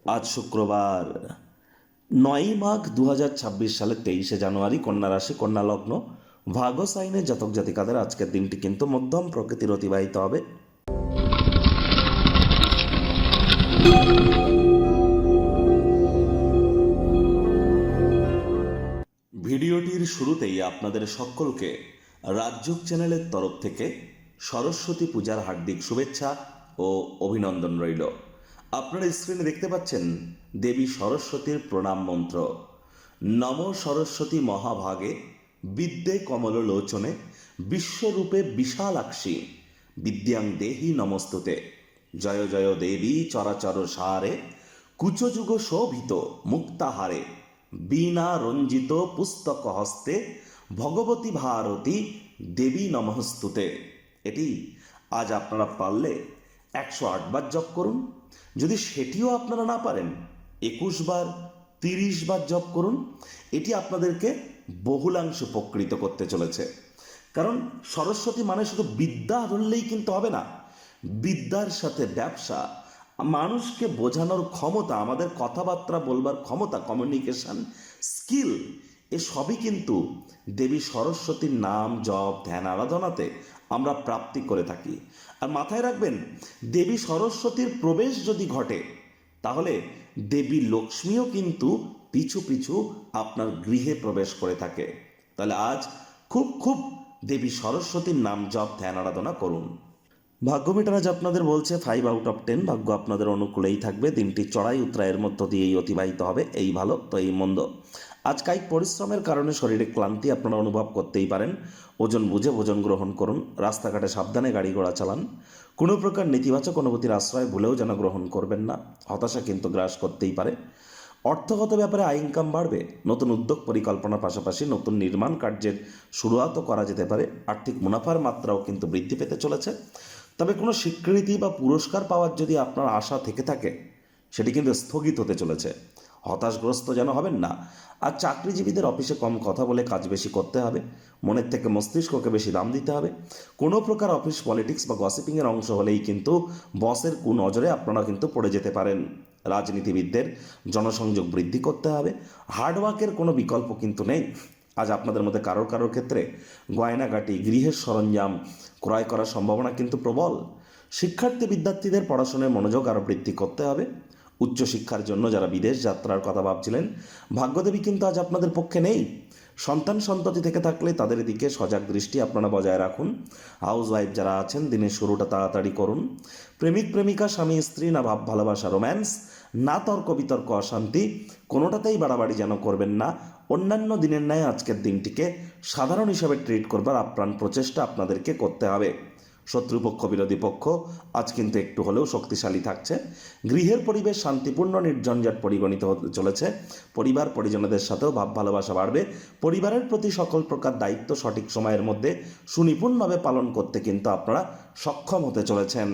আজ শুক্রবার 9 মাঘ 2026 সালের 23 জানুয়ারি, কন্যা রাশি, কন্যা লগ্ন, ভাগ্য সাইনে জাতক জাতিকাদের আজকের দিনটি কিন্তু মধ্যম প্রকৃতির অতিবাহিত হবে। ভিডিওটির শুরুতেই আপনাদের সকলকে রাজযোগ চ্যানেলের তরফ থেকে সরস্বতী পূজার হার্দিক শুভেচ্ছা ও অভিনন্দন রইল। আপনারা স্ক্রিনে দেখতে পাচ্ছেন দেবী সরস্বতীর প্রণাম মন্ত্র। নম সরস্বতী মহাভাগে বিদ্যে কমল লোচনে বিশ্বরূপে বিশালাক্ষী বিদ্যাং দেহি নমস্তুতে। জয় জয় দেবী চরাচর সারে কুচযুগ শোভিত মুক্তাহারে বীণা রঞ্জিত পুস্তক হস্তে ভগবতী ভারতী দেবী নমস্তুতে। এটি আজ আপনারা পারলে 108 বার জপ করুন। যদি সেটিও আপনারা না পারেন 21 বার 30 বার জপ করুন। এটি আপনাদেরকে বহুলাংশ উপকৃত করতে চলেছে। কারণ সরস্বতী মানে শুধু বিদ্যা ধরলেই কিন্তু হবে না, বিদ্যার সাথে ব্যবসা, মানুষকে বোঝানোর ক্ষমতা, আমাদের কথাবার্তা বলবার ক্ষমতা, কমিউনিকেশন স্কিল, এ সবই কিন্তু দেবী সরস্বতীর নাম জপ ধ্যান আরাধনাতে আমরা প্রাপ্তি করে থাকি। আর মাথায় রাখবেন, দেবী সরস্বতীর প্রবেশ যদি ঘটে তাহলে দেবী লক্ষ্মীও কিন্তু পিছু পিছু আপনার গৃহে প্রবেশ করে থাকে। তাহলে আজ খুব খুব দেবী সরস্বতীর নাম জপ ধ্যান আরাধনা করুন। ভাগ্য মিটার আজ আপনাদের বলছে 5 আউট অফ 10। ভাগ্য আপনাদের অনুকূলেই থাকবে। দিনটি চড়াই উতরাইয়ের মধ্য দিয়েই অতিবাহিত হবে। এই ভালো তো এই মন্দ। আজ কায়িক পরিশ্রমের কারণে শরীরে ক্লান্তি আপনারা অনুভব করতেই পারেন। ওজন বুঝে ভোজন গ্রহণ করুন। রাস্তাঘাটে সাবধানে গাড়ি ঘোড়া চালান। কোনো প্রকার নেতিবাচক অনুভূতির আশ্রয় ভুলেও যেন গ্রহণ করবেন না। হতাশা কিন্তু গ্রাস করতেই পারে। অর্থগত ব্যাপারে আয় ইনকাম বাড়বে। নতুন উদ্যোগ পরিকল্পনার পাশাপাশি নতুন নির্মাণ কার্যের শুরুয়াতও করা যেতে পারে। আর্থিক মুনাফার মাত্রাও কিন্তু বৃদ্ধি পেতে চলেছে। তবে কোনো স্বীকৃতি বা পুরস্কার পাওয়ার যদি আপনার আশা থেকে থাকে সেটি কিন্তু স্থগিত হতে চলেছে। হতাশগ্রস্ত যেন হবেন না। আর চাকরিজীবীদের অফিসে কম কথা বলে কাজ বেশি করতে হবে। মনের থেকে মস্তিষ্ককে বেশি দাম দিতে হবে। কোনো প্রকার অফিস পলিটিক্স বা গসিপিংয়ের অংশ হলেই কিন্তু বসের কুনজরে আপনারা কিন্তু পড়ে যেতে পারেন। রাজনীতিবিদদের জনসংযোগ বৃদ্ধি করতে হবে। হার্ডওয়ার্কের কোনো বিকল্প কিন্তু নেই। আজ আপনাদের মধ্যে কারোর ক্ষেত্রে গয়নাগাটি, গৃহের সরঞ্জাম ক্রয় করার সম্ভাবনা কিন্তু প্রবল। শিক্ষার্থী বিদ্যার্থীদের পড়াশোনায় মনোযোগ আরও বৃদ্ধি করতে হবে। উচ্চশিক্ষার জন্য যারা বিদেশ যাত্রার কথা ভাবছিলেন, ভাগ্যদেবী কিন্তু আজ আপনাদের পক্ষে নেই। সন্ততি থেকে থাকলে তাদের দিকে সজাগ দৃষ্টি আপনারা বজায় রাখুন। হাউস ওয়াইফ যারা আছেন, দিনের শুরুটা তাড়াতাড়ি করুন। প্রেমিক প্রেমিকা, স্বামী স্ত্রী, না ভাব ভালোবাসা রোম্যান্স, না তর্ক বিতর্ক অশান্তি, কোনোটাতেই বাড়াবাড়ি যেন করবেন না। অন্যান্য দিনের ন্যায় আজকের দিনটিকে সাধারণ হিসাবে ট্রিট করবার আপ্রাণ প্রচেষ্টা আপনাদেরকে করতে হবে। শত্রুপক্ষ বিরোধী পক্ষ আজ কিন্তু একটু হলেও শক্তিশালী থাকছে। গৃহের পরিবেশ শান্তিপূর্ণ নির্ঝঞ্ঝাট পরিগণিত হতে চলেছে। পরিবার পরিজনদের সাথেও ভাব ভালোবাসা বাড়বে। পরিবারের প্রতি সকল প্রকার দায়িত্ব সঠিক সময়ের মধ্যে সুনিপুণভাবে পালন করতে কিন্তু আপনারা সক্ষম হতে চলেছেন।